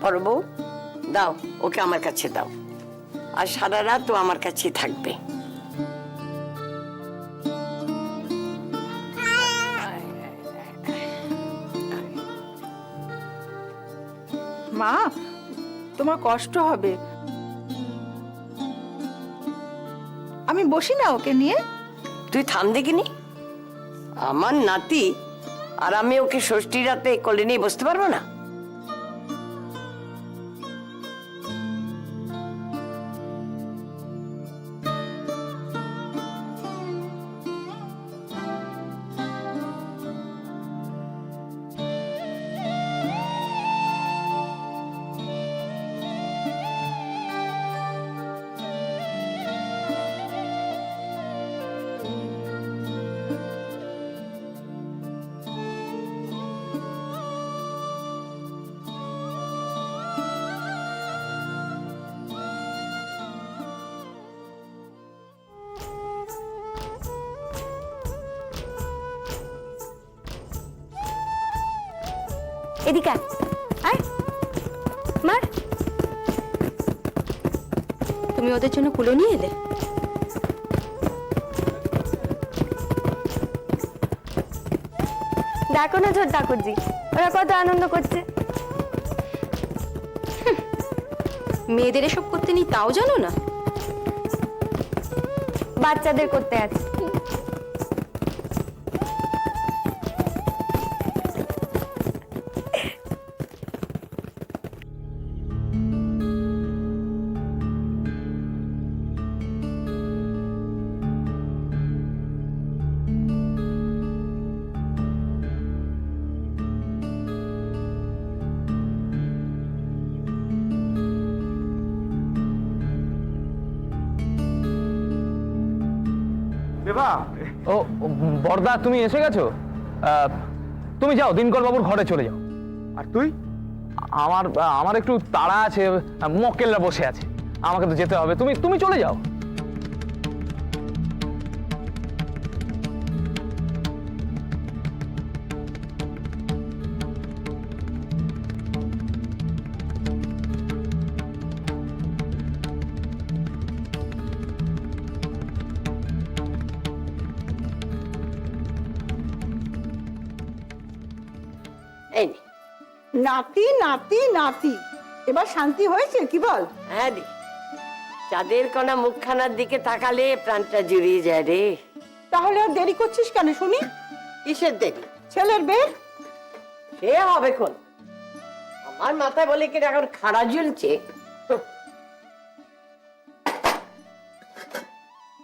বড় বউ, দাও ওকে আমার কাছে দাও, আর সারা রাত ও আমার কাছেই থাকবে। মা, তোমার কষ্ট হবে, আমি বসি না ওকে নিয়ে। তুই থাম দেখিনি, আমার নাতি আর আমি ওকে ষষ্ঠী রাতে কোলে নিয়ে বসতে পারবো না? এদিকে আয়, মার। তুমি ওদের জন্য কুলো নিয়ে এলে? দেখো না ছোট ঠাকুরজি, ওরা কত আনন্দ করছে। মেয়েদের এসব করতে নেই তাও জানো না? বাচ্চাদের করতে আছে। ও বড়দা, তুমি এসে গেছো? তুমি যাও, দিনকর বাবুর ঘরে চলে যাও। আর তুই? আমার একটু তাড়া আছে, মক্কেলরা বসে আছে, আমাকে তো যেতে হবে। তুমি চলে যাও। নাতি নাতি নাতি, এবার শান্তি হয়েছে কি বল? হ্যাঁ রে, চাঁদের কোনা মুখখানার দিকে তাকালে প্রাণটা জুড়িয়ে যায় রে। তাহলে আর দেরি করছিস কেন শুনি? কিসের দেরি? ছেলের বিয়ে সে হবে কোন? আমার মাথায় বলে কি এখন খাড়া ঝুলছে।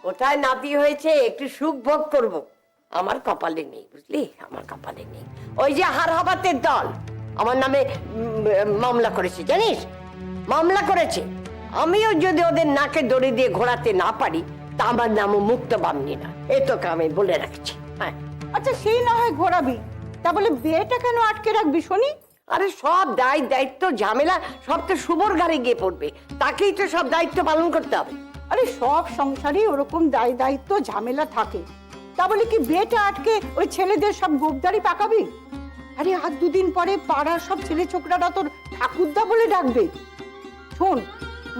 কোথায় নাতি হয়েছে, একটু সুখ ভোগ করবো, আমার কপালে নেই, বুঝলি? আমার কপালে নেই। ওই যে হারহাবাতের দল আমার নামে মামলা করেছে, জানিস? মামলা করেছে। আমিও যদি ওদের নাকে দড়ি দিয়ে ঘোরাতে না পারি, তা আমার নামও মুক্ত বামনি না, এ তোকে আমি বলে রাখছি। হ্যাঁ, আচ্ছা সেই না হয় ঘোরাবি, তা বলে বিয়েটা কেন আটকে রাখবি শুনি? আরে সব দায়িত্ব ঝামেলা সব তো শুভর ঘাড়ে গিয়ে পড়বে, তাকেই তো সব দায়িত্ব পালন করতে হবে। আরে সব সংসারে ওরকম দায়িত্ব ঝামেলা থাকে, তা বলে কি বিয়েটা আটকে ওই ছেলেদের সব গোপদারি পাকাবি? আরে আর দুদিন পরে পাড়ার সব ছেলে ছোকরারা তোর ঠাকুরদা বলে ডাকবে। শোন,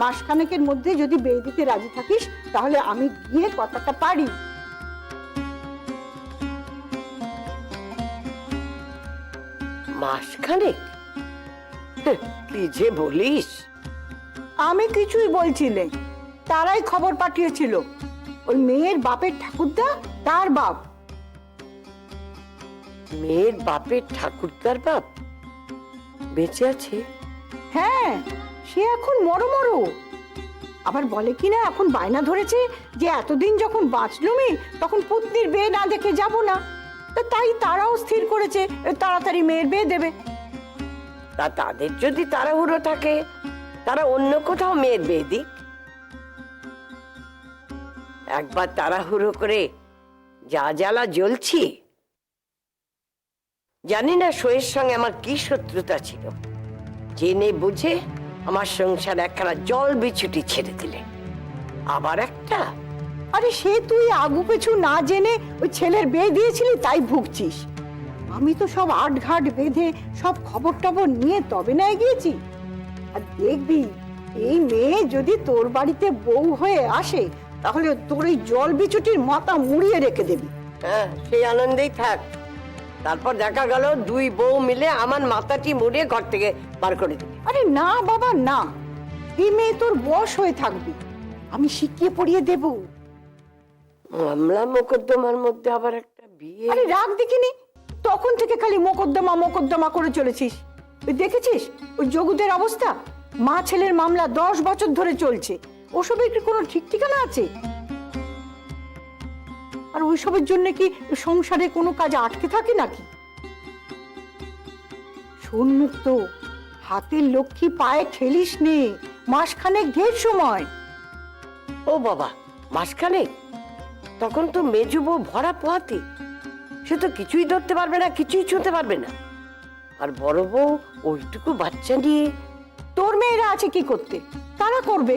মাসখানেকের মধ্যে যদি বিয়ে দিতে রাজি থাকিস, তাহলে আমি গিয়ে কথাটা পারি। মাসখানেক? কি যে বলিস! আমি কিছুই বলছিলে, তারাই খবর পাঠিয়েছিল। ওই মেয়ের বাপের ঠাকুরদা, তার বাপ। মেয়ের বাপের ঠাকুরদার বাপ বেঁচে আছে? হ্যাঁ, সে এখন মরো মরো। আবার বলে কিনা এখন বায়না ধরেছে যে এতদিন যখন বাঁচল মেয়ে, তখন পত্নীর বিয়ে না দেখে যাব না। তাই তারাও স্থির করেছে তাড়াতাড়ি মেয়ের বিয়ে দেবে। তা তাদের যদি তাড়াহুড়ো থাকে, তারা অন্য কোথাও মেয়ের বিয়ে দিক। একবার তাড়াহুড়ো করে যা জ্বালা জ্বলছি। জানি না সইয়ের সঙ্গে আমার কি শত্রুতা ছিল, জেনে বুঝে আমার সংসার একখানা জল বিছুটি ছেড়ে দিলে। আবার একটা, আরে সে তুই আগু পেছু না জেনে ওই ছেলের বিয়ে দিয়েছিলি, তাই ভুগছিস। আমি তো সব আটঘাট বেঁধে সব খবর টবর নিয়ে তবে না এগিয়েছি। আর দেখবি, এই মেয়ে যদি তোর বাড়িতে বউ হয়ে আসে, তাহলে তোর এই জল বিছুটির মাথা মুড়িয়ে রেখে দেবি। হ্যাঁ, সেই আনন্দেই থাক। তারপর দেখা গেল দুই বউ মিলে আমার মাথাটি মুড়িয়ে ঘর থেকে বার করে দিবে। আরে না বাবা না, এই মেয়ে তোর বশ হয়ে থাকবি, আমি শিখিয়ে পড়িয়ে দেব। মামলা মোকদ্দমার মধ্যে আবার একটা বিয়ে। আরে রাগ দেখিনি, তখন থেকে খালি মোকদ্দমা মোকদ্দমা করে চলেছিস। ওই দেখেছিস ওই যোগুদের অবস্থা? মা ছেলের মামলা 10 বছর ধরে চলছে। ওসবের কি কোনো ঠিক ঠিকানা আছে? আর ওইসবের জন্য কি সংসারে কোনো কাজ আটকে থাকে নাকি? শোন মুক্ত, হাতের লক্ষ্মী পায়ে ঠেলিস নে, মাসখানেক ঢের সময়। ও বাবা, মাসখানেক? তখন তো মেজু বউ ভরা পোহাতে, সে তো কিছুই ধরতে পারবে না, কিছুই ছুঁতে পারবে না। আর বড় বউ ওইটুকু বাচ্চা নিয়ে। তোর মেয়েরা আছে কি করতে, তারা করবে।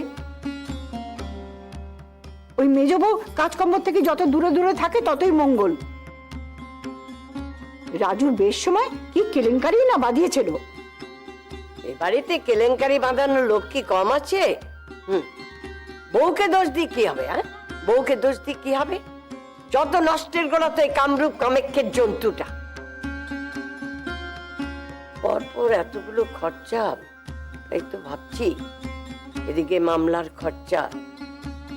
ওই মেজ বউ কাজকর্ম থেকে যত দূরে দূরে থাকে ততই মঙ্গল। রাজুর বেশ সময় কি কেলেঙ্কারি না বাঁধিয়েছিল। এ বাড়িতে কেলেঙ্কারি বাঁধানোর লোক কি কম আছে? বউকে দোষ দিয়ে কি হবে? হ্যাঁ, বউকে দোষ দিয়ে কি হবে? যত নষ্টের গোড়া তো এই কামরূপ কামেক্ষের জন্তুটা। পরপর এতগুলো খরচা, তাই তো ভাবছি, এদিকে মামলার খরচা,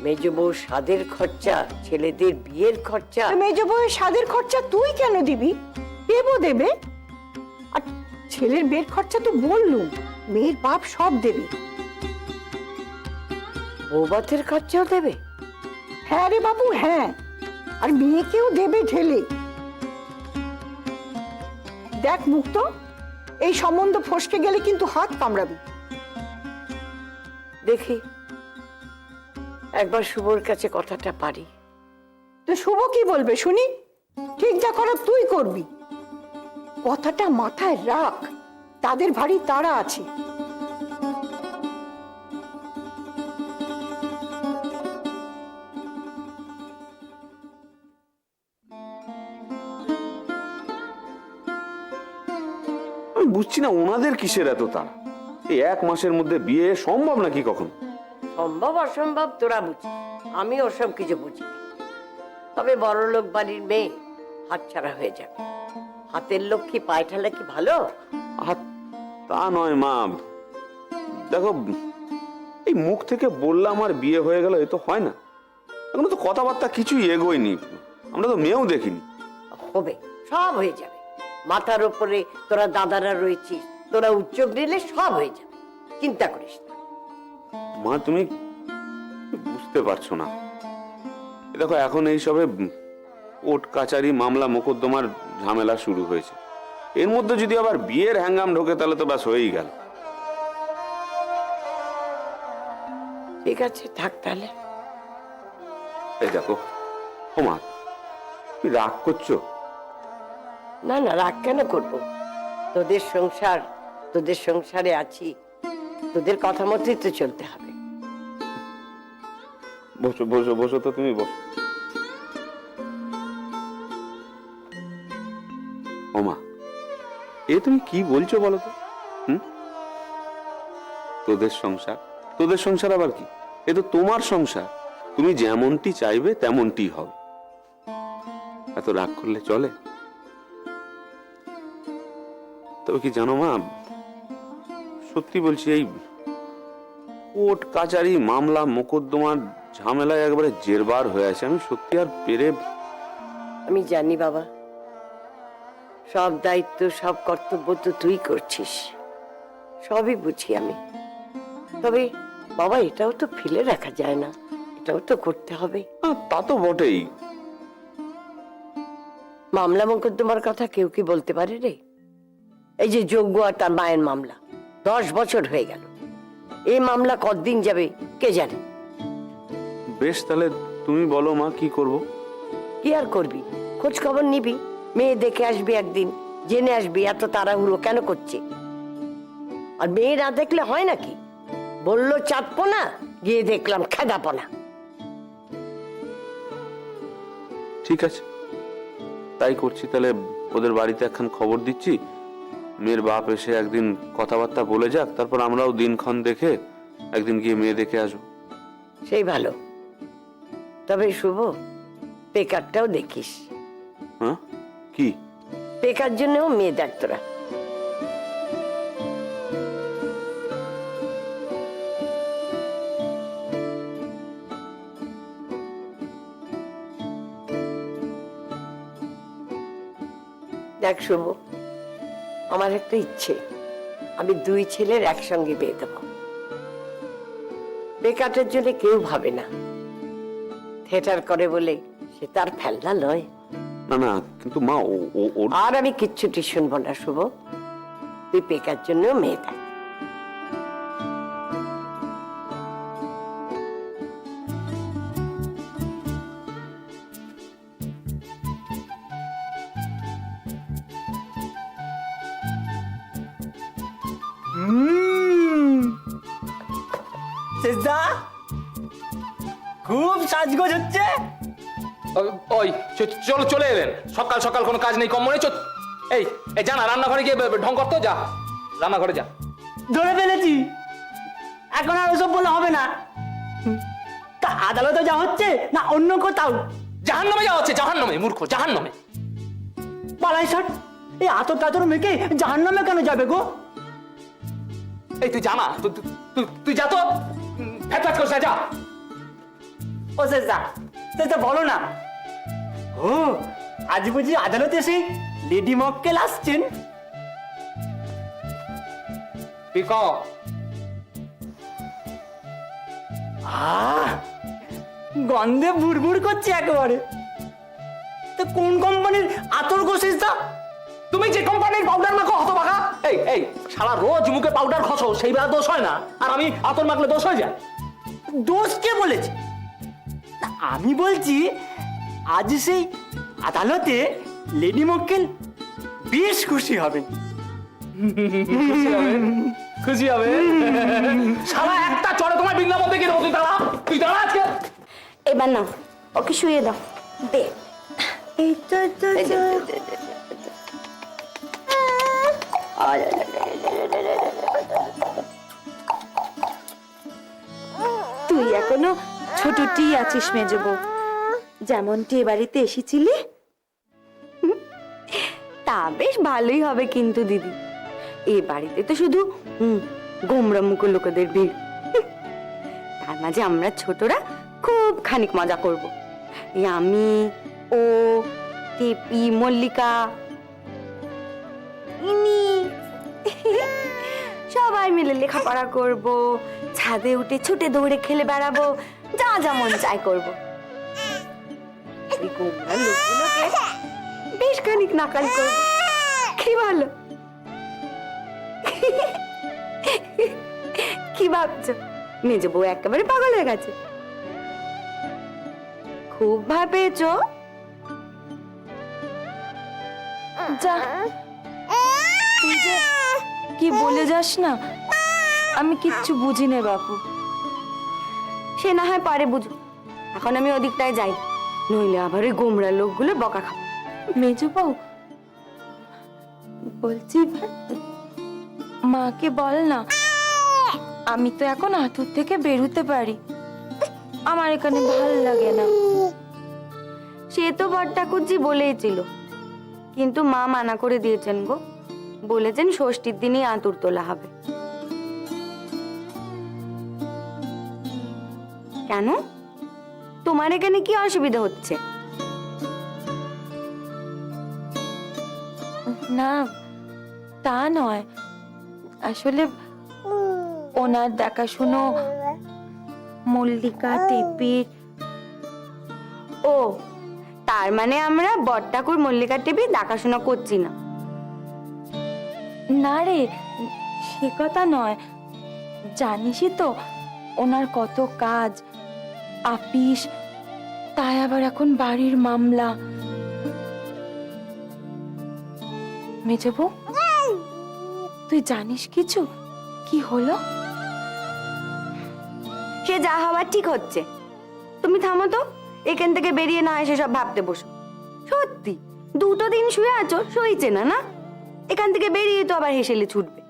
মেজ বউ স্বাদের খরচা, ছেলেদের বিয়ের খরচা। মেজ বউয়ের স্বাদের খরচা তুই কেন দিবি? দেবো দেবে। আর ছেলের বিয়ের খরচা তো বললুম, মেয়ের বাপ সব দেবে। বৌভাতের খরচাও দেবে? হ্যাঁ রে বাবু, হ্যাঁ। আর মেয়েকেও দেবে ঢেলে। দেখ মুক্ত, এই সম্বন্ধ ফসকে গেলে কিন্তু হাত কামড়াবি। দেখি একবার শুভর কাছে কথাটা পারি। তো শুভ কি বলবে শুনি? ঠিক যা করার তুই করবি। কথাটা মাথায় রাখ, তাদের ভারী তাড়া আছে। আমি বুঝছি না ওনাদের কিসের এত তাড়া। এই 1 মাসের মধ্যে বিয়ে সম্ভব নাকি কখনো? সম্ভব অসম্ভব তোরা বুঝিস, আমি ওসব কিছু বুঝি না। তবে বড় লোক বাড়ির মেয়ে হাতছাড়া হয়ে যাবে। হাতের লক্ষ্মী পায়ে ঠেলা কি ভালো? আহা, তা নয় মা। দেখো, এই মুখ থেকে বললাম আর বিয়ে হয়ে গেল, এ তো হয় না। এখনো তো কথাবার্তা কিছুই এগোয়নি, আমরা তো মেয়েও দেখিনি। হবে, সব হয়ে যাবে। মাথার উপরে তোরা দাদারা রয়েছিস, তোরা উচ্চক নিলে সব হয়ে যাবে, চিন্তা করিস না। মা, তুমি বুঝতে পারছো না। দেখো, এখন এইসবে কোর্ট কাচারি মামলা মোকদ্দমার ঝামেলা শুরু হয়েছে। এর মধ্যে যদি আবার বিয়ের হ্যাঙ্গাম ঢোকে, তাহলে তো ব্যাস হয়েই গেল। ঠিক আছে, থাক তাহলে। এই দেখো, ও মা, তুমি রাগ করছো? না না, রাগ কেন করবো? তোদের সংসার, তোদের সংসারে আছি, তোদের কথা মতোই তো চলতে হবে। বসো বসো বসো, তো তুমি বসো। ওমা, এ তুমি কি বলছো বলো তো? তোদের সংসার, তোদের সংসার আবার কি? এ তো তোমার সংসার, তুমি যেমনটি চাইবে তেমনটি হবে। এত রাগ করলে চলে? তবে কি জানো মা, সত্যি বলছি, এই কোর্ট কাচারি মামলা মোকদ্দমার ঝামেলায় একবারে জেরবার হয়ে আছে। আমি সত্যি আর পেরে আমি জানি বাবা, সব দায়িত্ব সব কর্তব্য তো তুই করছিস, সবই বুঝি আমি। তবে বাবা এটাও তো ফেলে রাখা যায় না, এটাও তো করতে হবে। তা তো বটেই। মামলা মোকদ্দমার কথা কেউ কি বলতে পারে রে? এই যে যজ্ঞ আর তার মায়ের মামলা 10 বছর হয়ে গেল, এই মামলা কতদিন যাবে কে জানে। বেশ, তাহলে তুমি বলো মা, কি করব? কি আর করবি, খোঁজ খবর নিবি, মেয়ে দেখে আসবি, একদিন জেনে আসবি এত তাড়াহুড়ো কেন করছে। আর মেয়ে না দেখলে হয় নাকি? বললো চাঁদপো না, গিয়ে দেখলাম খেদাপনা। ঠিক আছে, তাই করছি। তাহলে ওদের বাড়িতে একখান খবর দিচ্ছি, মেয়ের বাপ এসে একদিন কথাবার্তা বলে যাক, তারপর আমরাও দিনক্ষণ দেখে একদিন গিয়ে মেয়ে দেখে আসবো। সেই ভালো। তবে শুভ, পেকারটাও দেখিস। হ্যাঁ, কি? পেকার জন্যও মেয়ে দেখ তোরা। দেখ শুভ, আমার একটা ইচ্ছে, আমি 2 ছেলের একসঙ্গে বিয়ে দেব। বেকারটার জন্য কেউ ভাবে না, থিয়েটার করে বলে সে তার ফেলনা নয়। না না, কিন্তু মা ও আর আমি কিচ্ছুটি শুনবো না শুভ, তুই পেকার জন্য মেয়ে দেখ। শেষদা, খুব সাজগোজ হচ্ছে। ওই চলো, চলে এলেন সকাল সকাল, কোনো কাজ নেই কম মনে। এই এই জানা রান্নাঘরে গিয়ে ঢং করতো, যা রান্নাঘরে যা। ধরে ফেলেছি, এখন আর ওসব বলে হবে না। তা আদালতে যা হচ্ছে না অন্য কোথাও? জাহান্নামে যাওয়া হচ্ছে, জাহান্নামে মূর্খ, জাহান্নামে। পালাই ষাট, এই আতর টাতর মেখে জাহান্নামে কেন যাবে গো? এই তুই জানা, তুই যা তো, ফ্যাট ফ্যাট করছে, যা। ও শেষদা, শেষদা বলো না। ও, আজ বুঝি আদালতে এসে লেডি মক্কেল আসছেন? গন্ধে বুড়বুড় করছে একেবারে। তো কোন কোম্পানির আতর গো শেষদা? তুমি যে কোম্পানির পাউডার মাখো হতভাগা, এই এই সারা রোজ মুখে পাউডার খসো, সেই বেলা দোষ হয় না, আর আমি আতর মাখলে দোষ হয়ে যায়? দোষ কে বলেছে? না, আমি বলছি আজ সেই আদালতে লেডি মক্কেল বেশ খুশি হবেন। খুশি হবে? সারা একটা চড়ে তোমার বৃন্দাবন দেখে দেবো। তুই দাঁড়া আজকে। এবার না, ওকে শুয়ে দাও। দে, এই তো তুই এখনো ছোটটি আছিস মেজবো, যেমনটি এ বাড়িতে এসেছিলি। তা বেশ ভালোই হবে কিন্তু দিদি, এ বাড়িতে তো শুধু গোমরা মুখ লোকেদের ভিড়। তার মাঝে আমরা ছোটরা খুব খানিক মজা করব। এই আমি, ও, টেপি, মল্লিকা, ইনি সবাই মিলে লেখাপড়া করব, ছাদে উঠে ছুটে দৌড়ে খেলে বেড়াবো, যা যা মন চাই করবো। এই গোমরা লোকগুলোকে বেশ খানিক নাকাল করবো, কি ভালো? কি ভাবছো, মেজো বউ একেবারে পাগল হয়ে গেছে? খুব ভয় পেয়েছো? যা, তুই যে কি বলে যাস না, আমি কিচ্ছু বুঝি না বাপু। সে না হয় পারে বুঝো, এখন আমি ওদিকটায় যাই, নইলে আবার ওই গোমরা লোকগুলো বকা খাবো। মেজো বউ, বলছি মাকে বল না, আমি তো এখন আতুর থেকে বেরোতে পারি, আমার এখানে ভাল লাগে না। সে তো বড় ঠাকুরজি বলেইছিল, কিন্তু মা মানা করে দিয়েছেন গো, বলেছেন ষষ্ঠীর দিনই আতুর তোলা হবে। কেন? তোমার এখানে কি অসুবিধা হচ্ছে? না, তা নয়, আসলে ওনার দেখাশুনো মল্লিকা টেপির। ও, তার মানে আমরা বড়ঠাকুর মল্লিকা টেপি দেখাশোনা করছি না? না রে, সে কথা নয়, জানিসই তো ওনার কত কাজ, আপিস, তাই আবার এখন বাড়ির মামলা। মেজবু, তুই জানিস কিছু? কি হলো? সে যা হওয়ার ঠিক হচ্ছে। তুমি থামো তো, এখান থেকে বেরিয়ে না এসে সব ভাবতে বসো। সত্যি 2 দিন শুয়ে আছো, সইছে না? না, এখান থেকে বেরিয়ে তো আবার হেসেলে ছুটবে।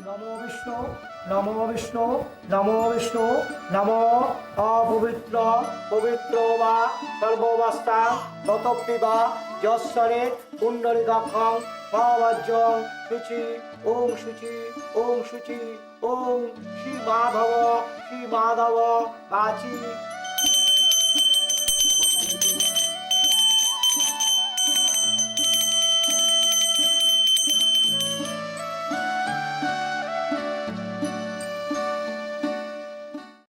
নমো বিষ্ণু, নমো বিষ্ণু, নমো বিষ্ণু, নমো অপবিত্র পবিত্র বা সর্ববাস্তা ততপিবা যশ্বরে পুণ্ডরিকাক্ষং মহাবাজ্যং শুচি ওম শুচি ওম শুচি ওম শ্রী মাধব বাচি